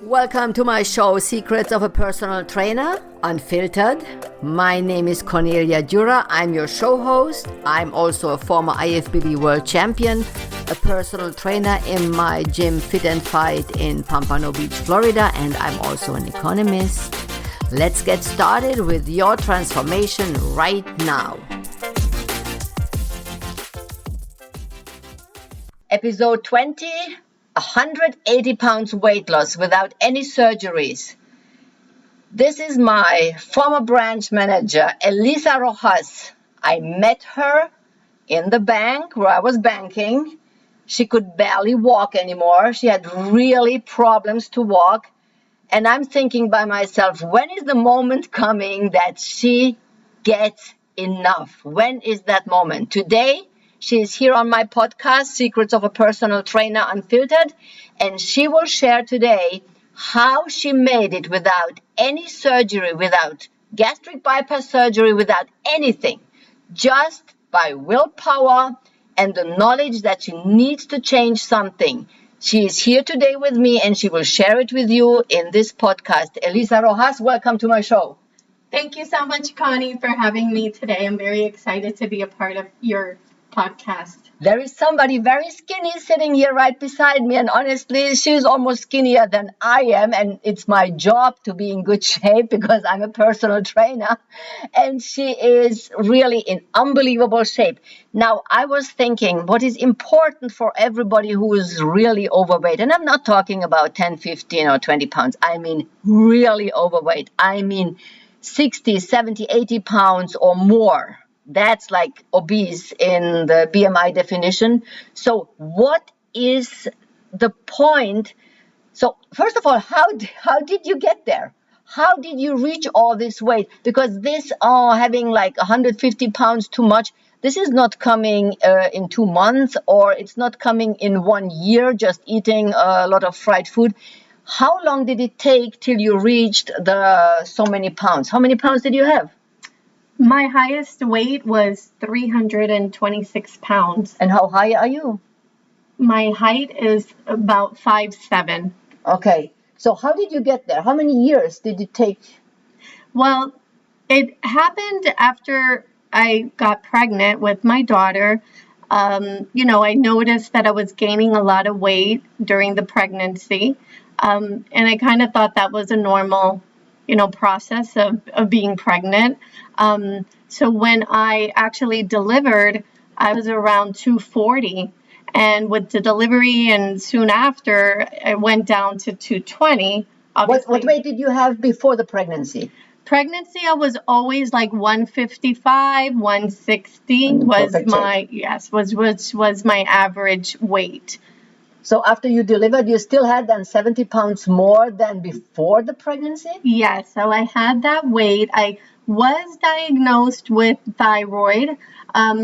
Welcome to my show, Secrets of a Personal Trainer, Unfiltered. My name is Cornelia Dura. I'm your show host. I'm also a former IFBB World Champion, a personal trainer in my gym Fit and Fight in Pompano Beach, Florida, and I'm also an economist. Let's get started with your transformation right now. Episode 20. 180 pounds weight loss without any surgeries. This is my former branch manager, Elisa Rojas. I met her in the bank where I was banking. She could barely walk anymore. She had really problems to walk. And I'm thinking by myself, when is the moment coming that she gets enough? When is that moment? Today, she is here on my podcast, Secrets of a Personal Trainer Unfiltered, and she will share today how she made it without any surgery, without gastric bypass surgery, without anything, just by willpower and the knowledge that she needs to change something. She is here today with me and she will share it with you in this podcast. Elisa Rojas, welcome to my show. Thank you so much, Connie, for having me today. I'm very excited to be a part of your podcast. There is somebody very skinny sitting here right beside me, and honestly, she's almost skinnier than I am, and it's my job to be in good shape because I'm a personal trainer, and she is really in unbelievable shape. Now, I was thinking what is important for everybody who is really overweight, and I'm not talking about 10, 15, or 20 pounds. I mean really overweight. I mean 60, 70, 80 pounds or more. That's like obese in the BMI definition. So what is the point? So first of all, how did you get there? How did you reach all this weight? Because this having like 150 pounds too much, this is not coming in 2 months, or it's not coming in 1 year just eating a lot of fried food. How long did it take till you reached the so many pounds? How many pounds did you have? My highest weight was 326 pounds. And how high are you? My height is about 5'7". Okay. So how did you get there? How many years did it take? Well, it happened after I got pregnant with my daughter. I noticed that I was gaining a lot of weight during the pregnancy. And I kind of thought that was a normal process of being pregnant. So when I actually delivered, I was around 240. And with the delivery and soon after, I went down to 220. What weight did you have before the pregnancy? Pregnancy, I was always like 155, 160 was my average weight. So after you delivered, you still had then 70 pounds more than before the pregnancy? Yes, so I had that weight. I was diagnosed with thyroid,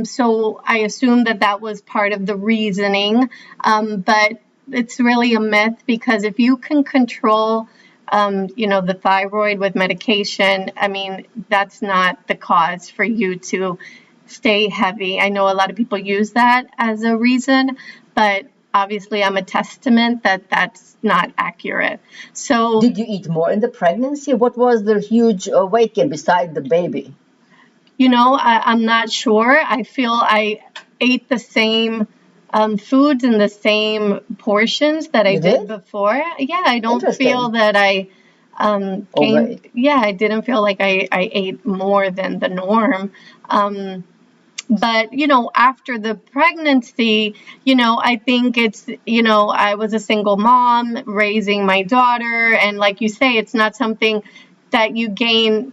so I assumed that was part of the reasoning, but it's really a myth because if you can control, the thyroid with medication, I mean, that's not the cause for you to stay heavy. I know a lot of people use that as a reason, but obviously, I'm a testament that that's not accurate. So, did you eat more in the pregnancy? What was the huge weight gain beside the baby? I'm not sure. I feel I ate the same foods in the same portions that I did before. Yeah, I don't feel that I gained. Yeah, I didn't feel like I ate more than the norm. But, after the pregnancy, I think it's, I was a single mom raising my daughter. And like you say, it's not something that you gain,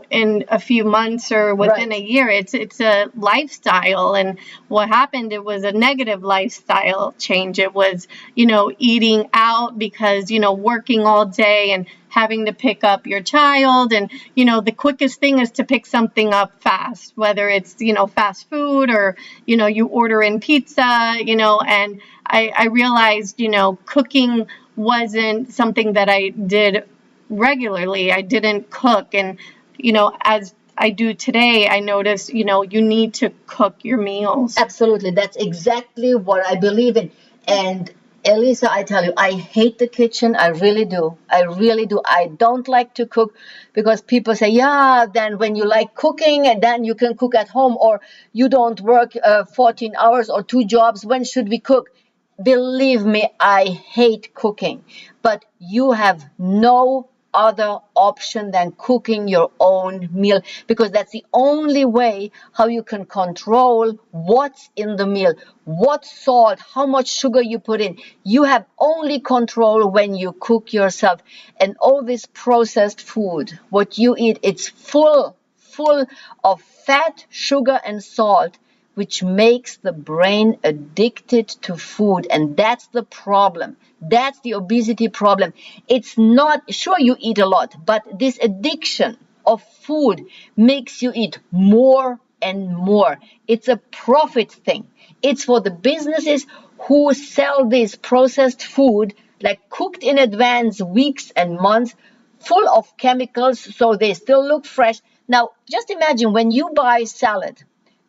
in a few months or within a year. It's a lifestyle. And what happened, it was a negative lifestyle change. It was, eating out because, working all day and having to pick up your child. And, the quickest thing is to pick something up fast, whether it's, fast food or, you order in pizza, and I realized, cooking wasn't something that I did regularly. I didn't cook. And, as I do today, I notice, you need to cook your meals. Absolutely. That's exactly what I believe in. And Elisa, I tell you, I hate the kitchen. I really do. I really do. I don't like to cook because people say, yeah, then when you like cooking, and then you can cook at home, or you don't work 14 hours or 2 jobs. When should we cook? Believe me, I hate cooking, but you have no other option than cooking your own meal, because that's the only way how you can control what's in the meal, what salt, how much sugar you put in. You have only control when you cook yourself. And all this processed food, what you eat, it's full of fat, sugar, and salt, which makes the brain addicted to food. And that's the problem. That's the obesity problem. It's not, sure, you eat a lot, but this addiction of food makes you eat more and more. It's a profit thing. It's for the businesses who sell this processed food, like cooked in advance, weeks and months, full of chemicals, so they still look fresh. Now, just imagine when you buy salad.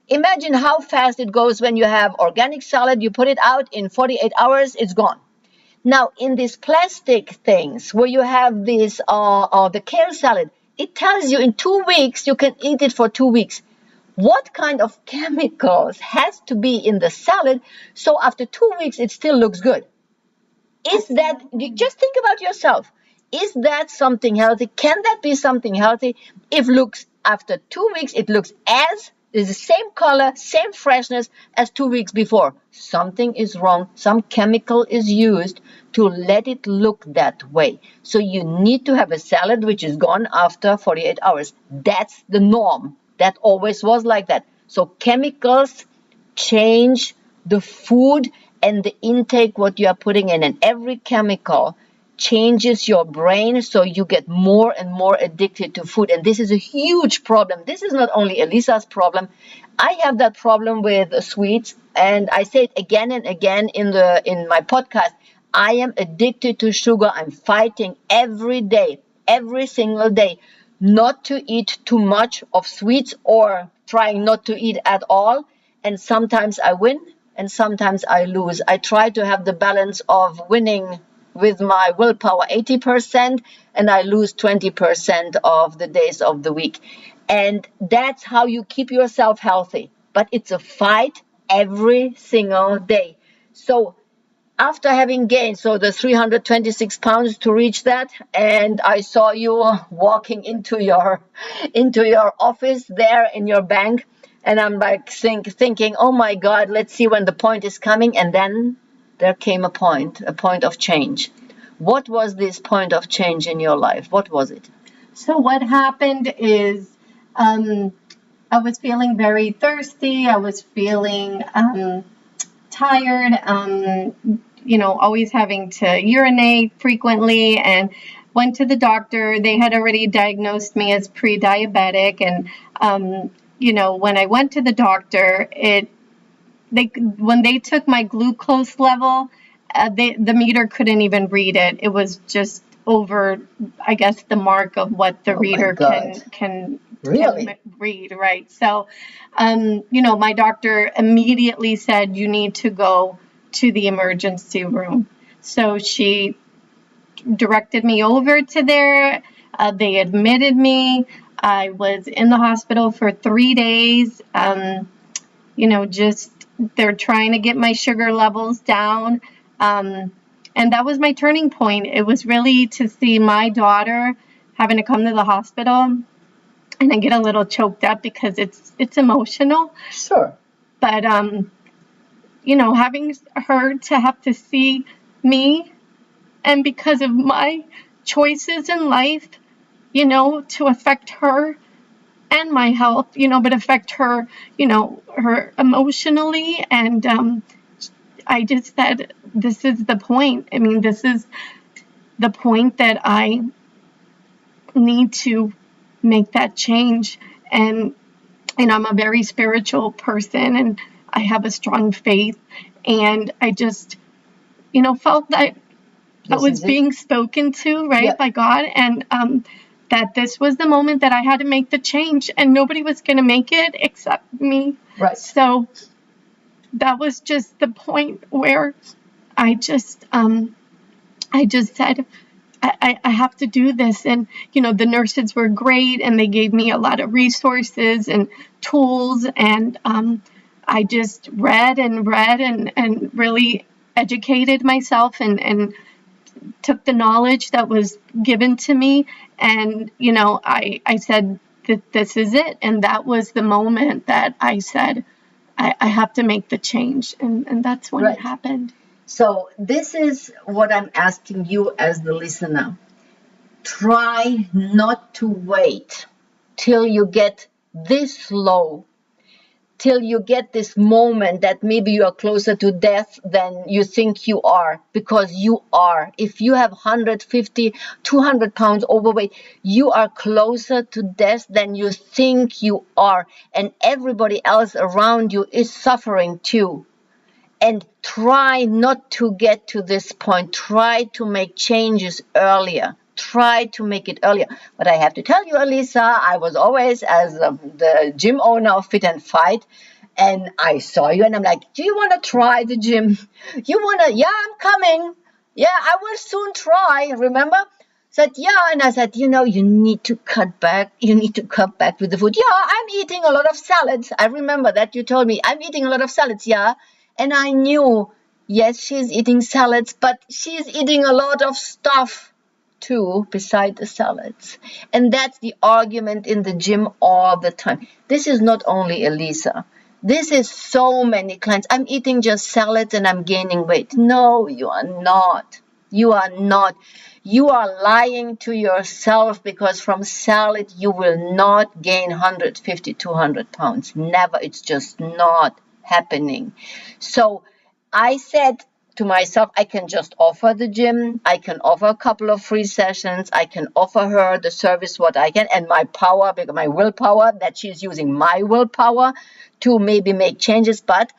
Imagine how fast it goes when you have organic salad. You put it out in 48 hours, it's gone. Now, in these plastic things where you have this, the kale salad, it tells you in 2 weeks you can eat it for 2 weeks. What kind of chemicals has to be in the salad so after 2 weeks it still looks good? Is that, just think about yourself. Is that something healthy? Can that be something healthy? If looks after 2 weeks, it looks as is the same color, same freshness as 2 weeks before. Something is wrong. Some chemical is used to let it look that way. So you need to have a salad which is gone after 48 hours. That's the norm. That always was like that. So chemicals change the food and the intake, what you are putting in. And every chemical changes your brain, so you get more and more addicted to food. And this is a huge problem. This is not only Elisa's problem. I have that problem with sweets, and I say it again and again in my podcast. I am addicted to sugar. I'm fighting every day, every single day, not to eat too much of sweets or trying not to eat at all. And sometimes I win and sometimes I lose. I try to have the balance of winning with my willpower 80%, and I lose 20% of the days of the week. And that's how you keep yourself healthy. But it's a fight every single day. So after having gained the 326 pounds to reach that, and I saw you walking into your office there in your bank, and I'm like thinking, oh my God, let's see when the point is coming. And then there came a point of change. What was this point of change in your life? What was it? So what happened is I was feeling very thirsty. I was feeling tired, always having to urinate frequently, and went to the doctor. They had already diagnosed me as pre-diabetic. And, when I went to the doctor, when they took my glucose level, the meter couldn't even read it. It was just over, I guess, the mark of what the reader can read, right? So, my doctor immediately said, you need to go to the emergency room. So she directed me over to there. They admitted me. I was in the hospital for 3 days. Just they're trying to get my sugar levels down. And that was my turning point. It was really to see my daughter having to come to the hospital. And I get a little choked up because it's emotional. Sure. But, having her to have to see me, and because of my choices in life, to affect her and my health, but affect her, her emotionally. And I just said, this is the point. I mean, this is the point that I need to make that change. And I'm a very spiritual person, and I have a strong faith. And I just, felt that I was being spoken to, right, by God. And that this was the moment that I had to make the change, and nobody was going to make it except me. Right. So that was just the point where I just said, I have to do this. And, the nurses were great, and they gave me a lot of resources and tools. And I just read and really educated myself and took the knowledge that was given to me. And, I said that this is it. And that was the moment that I said, I have to make the change. And that's when it happened. So this is what I'm asking you as the listener. Try not to wait till you get this low, till you get this moment that maybe you are closer to death than you think you are, because you are. If you have 150, 200 pounds overweight, you are closer to death than you think you are. And everybody else around you is suffering too. And try not to get to this point. Try to make changes earlier. Try to make it earlier. But I have to tell you, Elisa, I was always, as the gym owner of Fit and Fight, and I saw you and I'm like, do you want to try the gym? You want to? Yeah, I'm coming. Yeah, I will soon try. Remember? Said, yeah. And I said, you need to cut back. You need to cut back with the food. Yeah, I'm eating a lot of salads. I remember that you told me I'm eating a lot of salads. Yeah. And I knew, yes, she's eating salads, but she's eating a lot of stuff too beside the salads. And that's the argument in the gym all the time. This is not only Elisa. This is so many clients. I'm eating just salads and I'm gaining weight. No, you are not. You are not. You are lying to yourself, because from salad you will not gain 150, 200 pounds. Never. It's just not happening. So I said to myself, I can just offer the gym. I can offer a couple of free sessions. I can offer her the service what I can, and my power, my willpower, that she's using my willpower to maybe make changes. But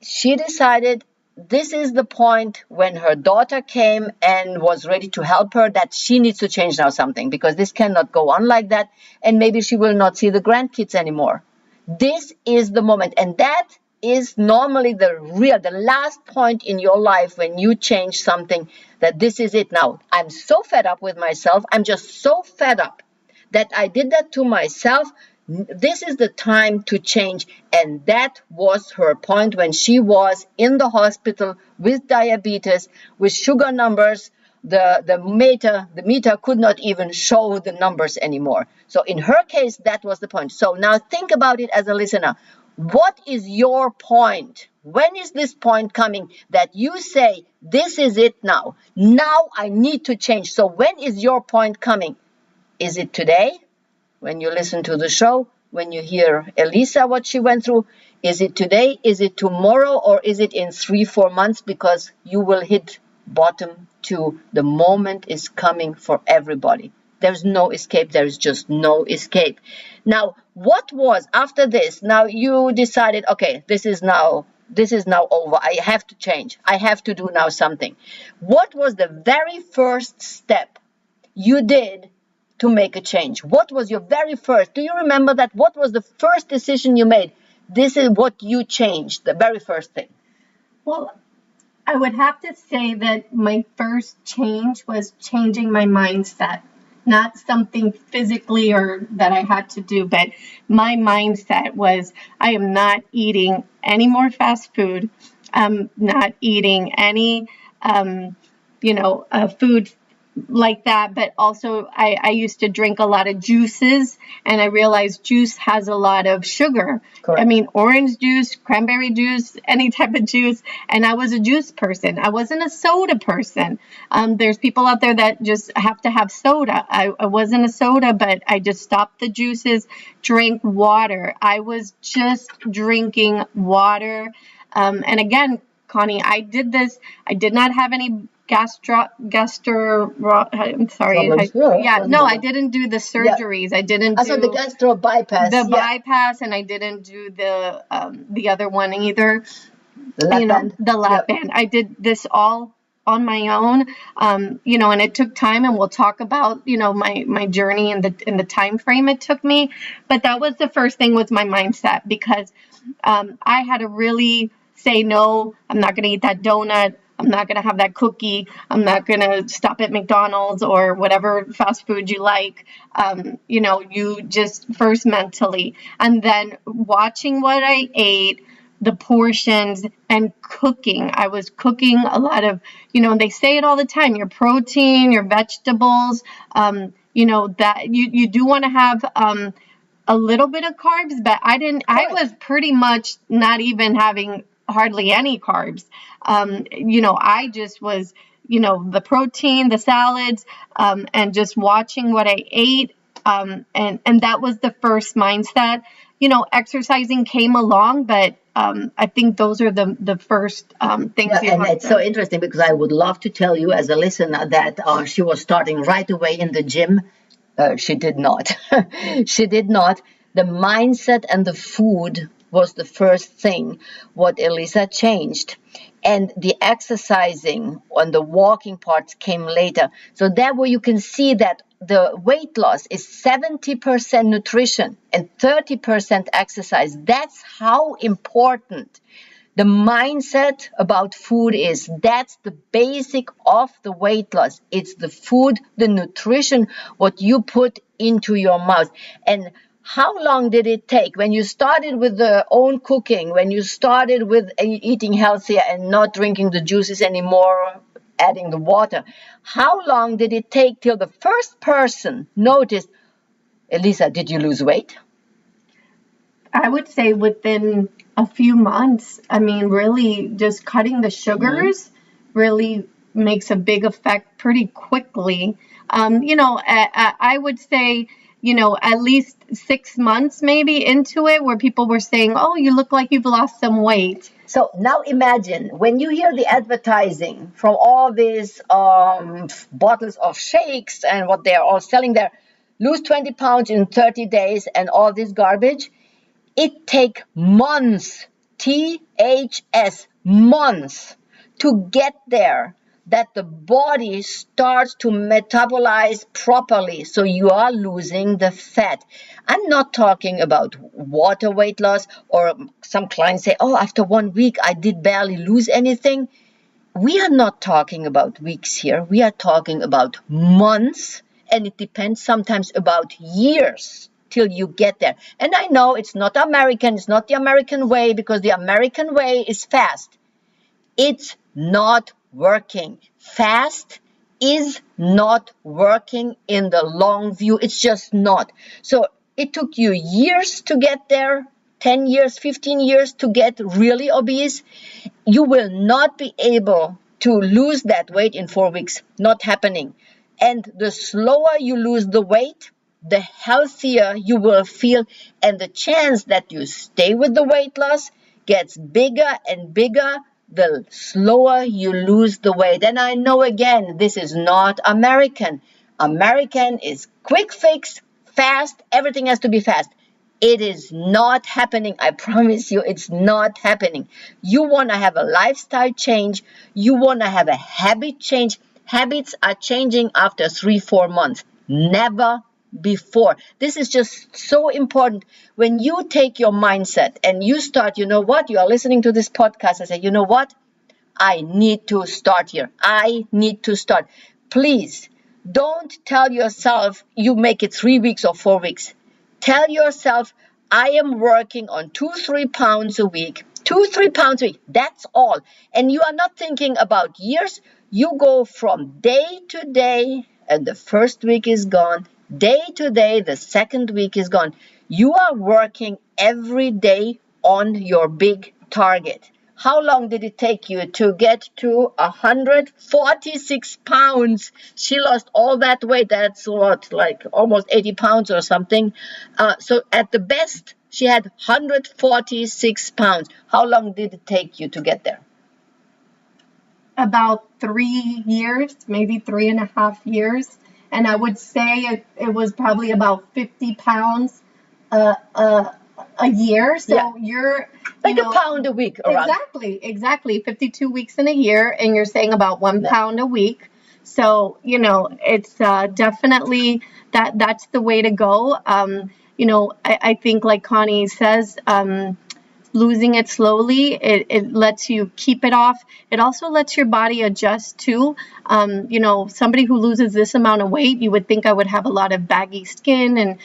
she decided this is the point when her daughter came and was ready to help her, that she needs to change now something, because this cannot go on like that. And maybe she will not see the grandkids anymore. This is the moment. And that is normally the last point in your life when you change something, that this is it now. I'm so fed up with myself. I'm just so fed up that I did that to myself. This is the time to change. And that was her point when she was in the hospital with diabetes, with sugar numbers. The meter could not even show the numbers anymore. So in her case, that was the point. So now think about it as a listener. What is your point? When is this point coming that you say, this is it now? Now I need to change. So when is your point coming? Is it today? When you listen to the show, when you hear Elisa, what she went through? Is it today? Is it tomorrow? Or is it in 3-4 months? Because you will hit bottom too. The moment is coming for everybody. There's no escape. There is just no escape. Now, what was after this? Now you decided, okay, this is now over. I have to change. I have to do now something. What was the very first step you did to make a change? What was your very first? Do you remember that? What was the first decision you made? This is what you changed, the very first thing. Well, I would have to say that my first change was changing my mindset. Not something physically or that I had to do, but my mindset was, I am not eating any more fast food. I'm not eating any, food like that. But also I used to drink a lot of juices, and I realized juice has a lot of sugar. Correct. I mean, orange juice, cranberry juice, any type of juice. And I was a juice person. I wasn't a soda person. There's people out there that just have to have soda. I wasn't a soda, but I just stopped the juices, drank water. I was just drinking water. And again, Connie, I did this. I did not have any I didn't do the surgeries. Yeah. I didn't do the gastro bypass. Bypass, and I didn't do the other one either. The lap band. The lap band. I did this all on my own. And it took time, and we'll talk about, my journey and the time frame it took me. But that was the first thing, was my mindset, because I had to really say, no, I'm not going to eat that donut. I'm not going to have that cookie. I'm not going to stop at McDonald's or whatever fast food you like. You just first mentally, and then watching what I ate, the portions, and cooking. I was cooking a lot of, they say it all the time, your protein, your vegetables, that you do want to have a little bit of carbs, but I was pretty much not even having hardly any carbs. I just was, the protein, the salads, and just watching what I ate. And that was the first mindset. Exercising came along, but I think those are the first things. Yeah, and it's so interesting because I would love to tell you as a listener that she was starting right away in the gym. She did not. She did not. The mindset and the food was the first thing what Elisa changed. And the exercising and the walking parts came later. So that way you can see that the weight loss is 70% nutrition and 30% exercise. That's how important the mindset about food is. That's the basic of the weight loss. It's the food, the nutrition, what you put into your mouth. And how long did it take when you started with the own cooking, when you started with eating healthier and not drinking the juices anymore, adding the water? How long did it take till the first person noticed, Elisa, did you lose weight? I would say within a few months. I mean, really just cutting the sugars really makes a big effect pretty quickly. I would say, at least 6 months maybe into it where people were saying, oh, you look like you've lost some weight. So now imagine when you hear the advertising from all these bottles of shakes and what they're all selling there, lose 20 pounds in 30 days and all this garbage. It takes months, THS, months to get there, that the body starts to metabolize properly. So you are losing the fat. I'm not talking about water weight loss, or some clients say, oh, after 1 week, I did barely lose anything. We are not talking about weeks here. We are talking about months, and it depends sometimes about years till you get there. And I know it's not American, it's not the American way, because the American way is fast. It's not working. Fast is not working in the long view. It's just not. So it took you years to get there, 10 years, 15 years to get really obese. You will not be able to lose that weight in 4 weeks. Not happening. And the slower you lose the weight, the healthier you will feel, and the chance that you stay with the weight loss gets bigger and bigger the slower you lose the weight. And I know, again, this is not American. American is quick fix, fast, everything has to be fast. It is not happening. I promise you, it's not happening. You want to have a lifestyle change. You want to have a habit change. Habits are changing after 3-4 months. Never before. This is just so important. When you take your mindset and you start, you know what? You are listening to this podcast and say, you know what? I need to start here. I need to start. Please don't tell yourself you make it 3 weeks or 4 weeks. Tell yourself, I am working on 2-3 pounds a week. 2-3 pounds a week. That's all. And you are not thinking about years. You go from day to day, and the first week is gone. Day to day, the second week is gone. You are working every day on your big target. How long did it take you to get to 146 pounds? She lost all that weight. That's what, like almost 80 pounds or something. So at the best, she had 146 pounds. How long did it take you to get there? About 3 years, maybe 3.5 years. And I would say it was probably about 50 pounds a year. So you're like a pound a week. Around. Exactly. 52 weeks in a year, and you're saying about 1 pound a week. So, it's definitely that's the way to go. I think like Connie says, losing it slowly, it lets you keep it off. It also lets your body adjust too. Somebody who loses this amount of weight, you would think I would have a lot of baggy skin, and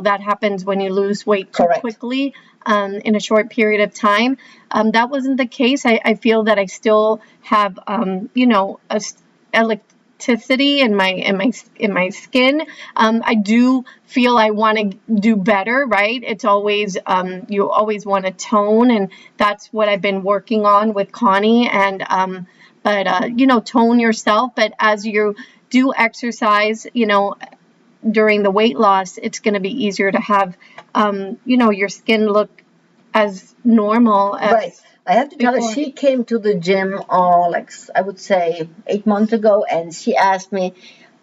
that happens when you lose weight too quickly in a short period of time. That wasn't the case. I feel that I still have elasticity in my skin. I do feel I want to do better, right? It's always you always want to tone, and that's what I've been working on with Connie. And tone yourself. But as you do exercise, during the weight loss, it's going to be easier to have your skin look as normal as right. I have to tell you, she came to the gym, I would say 8 months ago, and she asked me,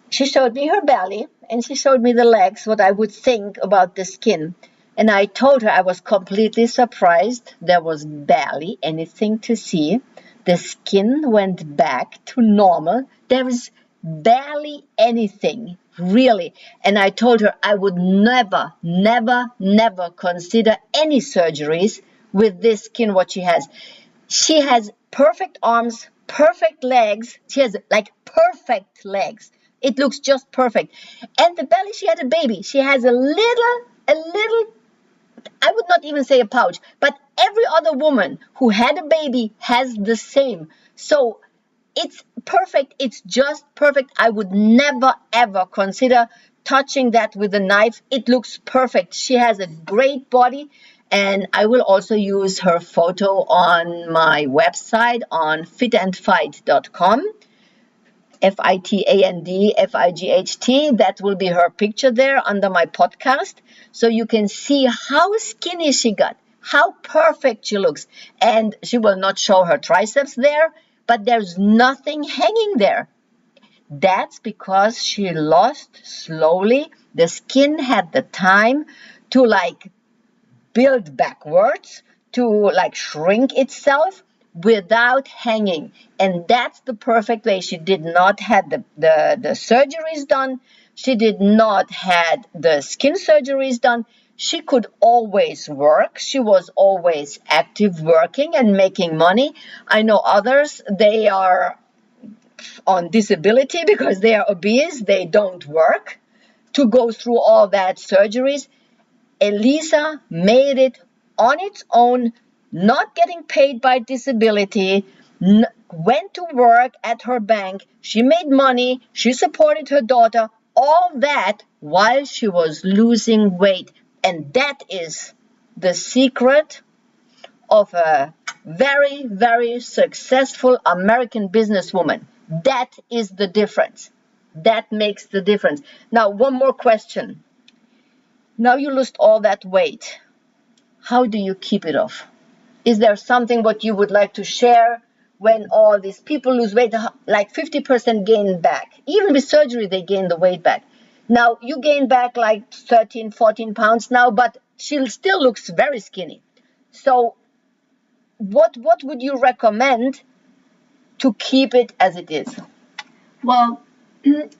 she showed me her belly, and she showed me the legs, what I would think about the skin. And I told her I was completely surprised. There was barely anything to see. The skin went back to normal. There is barely anything, really. And I told her I would never, never, never consider any surgeries with this skin, what she has. She has perfect arms, perfect legs. She has perfect legs. It looks just perfect. And the belly, she had a baby. She has a little, I would not even say a pouch, but every other woman who had a baby has the same. So it's perfect. It's just perfect. I would never, ever consider touching that with a knife. It looks perfect. She has a great body. And I will also use her photo on my website on fitandfight.com. FITANDFIGHT. That will be her picture there under my podcast. So you can see how skinny she got, how perfect she looks. And she will not show her triceps there, but there's nothing hanging there. That's because she lost slowly. The skin had the time to build backwards, to shrink itself without hanging. And that's the perfect way. She did not have the surgeries done. She did not had the skin surgeries done. She could always work. She was always active working and making money. I know others, they are on disability because they are obese. They don't work to go through all that surgeries. Elisa made it on its own, not getting paid by disability, went to work at her bank. She made money. She supported her daughter. All that while she was losing weight. And that is the secret of a very, very successful American businesswoman. That is the difference. That makes the difference. Now, one more question. Now you lost all that weight. How do you keep it off? Is there something what you would like to share when all these people lose weight, 50% gain back? Even with surgery, they gain the weight back. Now, you gain back 13, 14 pounds now, but she still looks very skinny. So what would you recommend to keep it as it is? Well,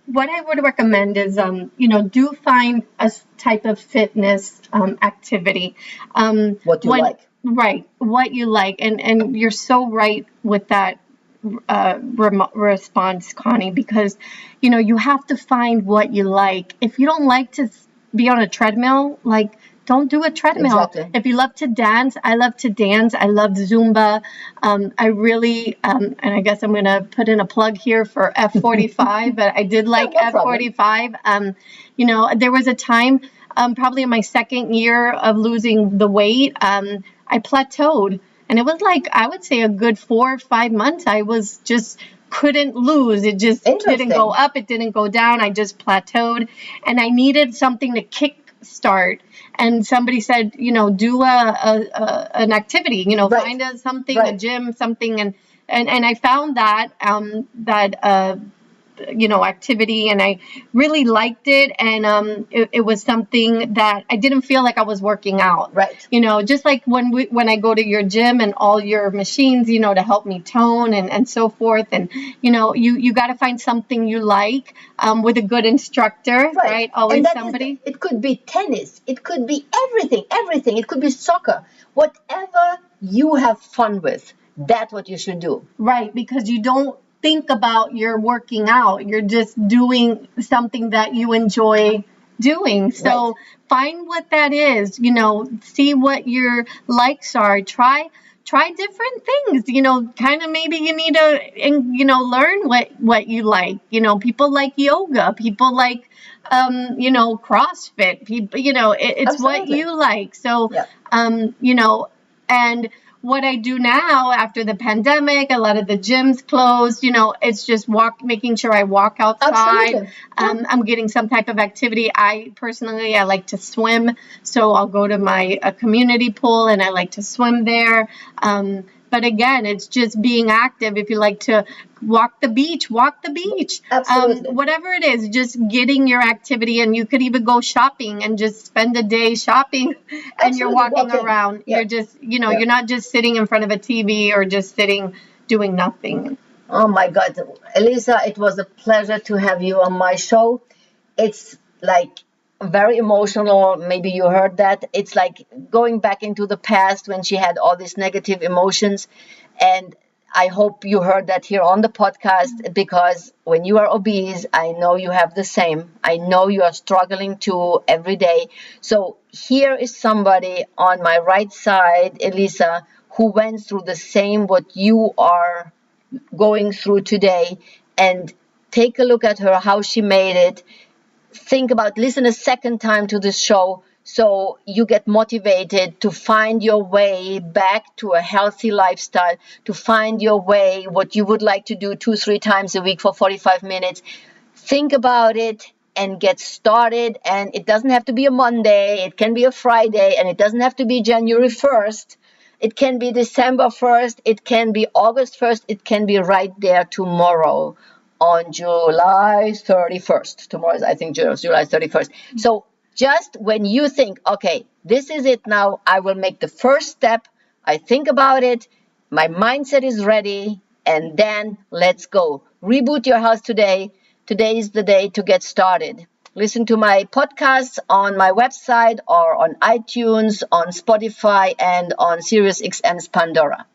what I would recommend is, do find a type of fitness activity. What you like. Right, what you like. And you're so right with that response, Connie, because, you have to find what you like. If you don't like to be on a treadmill, don't do a treadmill. Exactly. If you love to dance, I love to dance. I love Zumba. I really, and I guess I'm going to put in a plug here for F45, but I did like F45. There was a time, probably in my second year of losing the weight, I plateaued. And it was I would say a good 4 or 5 months. I was just couldn't lose. It just didn't go up. It didn't go down. I just plateaued. And I needed something to kick start. And somebody said, do an activity, find something, a gym, something. And I found that activity, and I really liked it. And it was something that I didn't feel like I was working out. Right. Just like when I go to your gym and all your machines, to help me tone and so forth. And, you got to find something you like with a good instructor, right? Always somebody. It could be tennis. It could be everything. It could be soccer. Whatever you have fun with, that's what you should do. Right, because you don't think about your working out. You're just doing something that you enjoy doing. So find what that is, see what your likes are. Try different things, kind of maybe you need to, learn what you like. People like yoga, people like, CrossFit, people, it's Absolutely. what you like. So, and what I do now after the pandemic, a lot of the gyms closed, it's just making sure I walk outside. I'm getting some type of activity. I like to swim. So I'll go to my community pool and I like to swim there. But again, it's just being active. If you like to walk the beach. Absolutely. Whatever it is, just getting your activity. And you could even go shopping and just spend a day shopping and you're walking around. Yeah. You're just, you're not just sitting in front of a TV or just sitting doing nothing. Oh my God. Elisa, it was a pleasure to have you on my show. It's like very emotional. Maybe you heard that. It's like going back into the past when she had all these negative emotions. And I hope you heard that here on the podcast, because when you are obese, I know you have the same. I know you are struggling too every day. So here is somebody on my right side, Elisa, who went through the same what you are going through today. And take a look at her, how she made it. Listen a second time to this show so you get motivated to find your way back to a healthy lifestyle, to find your way, what you would like to do 2-3 times a week for 45 minutes. Think about it and get started. And it doesn't have to be a Monday. It can be a Friday, and it doesn't have to be January 1st. It can be December 1st. It can be August 1st. It can be right there tomorrow on July 31st. Tomorrow is, I think, July 31st. So just when you think, okay, this is it now, I will make the first step. I think about it. My mindset is ready. And then let's go. Reboot your house today. Today is the day to get started. Listen to my podcasts on my website or on iTunes, on Spotify, and on SiriusXM's Pandora.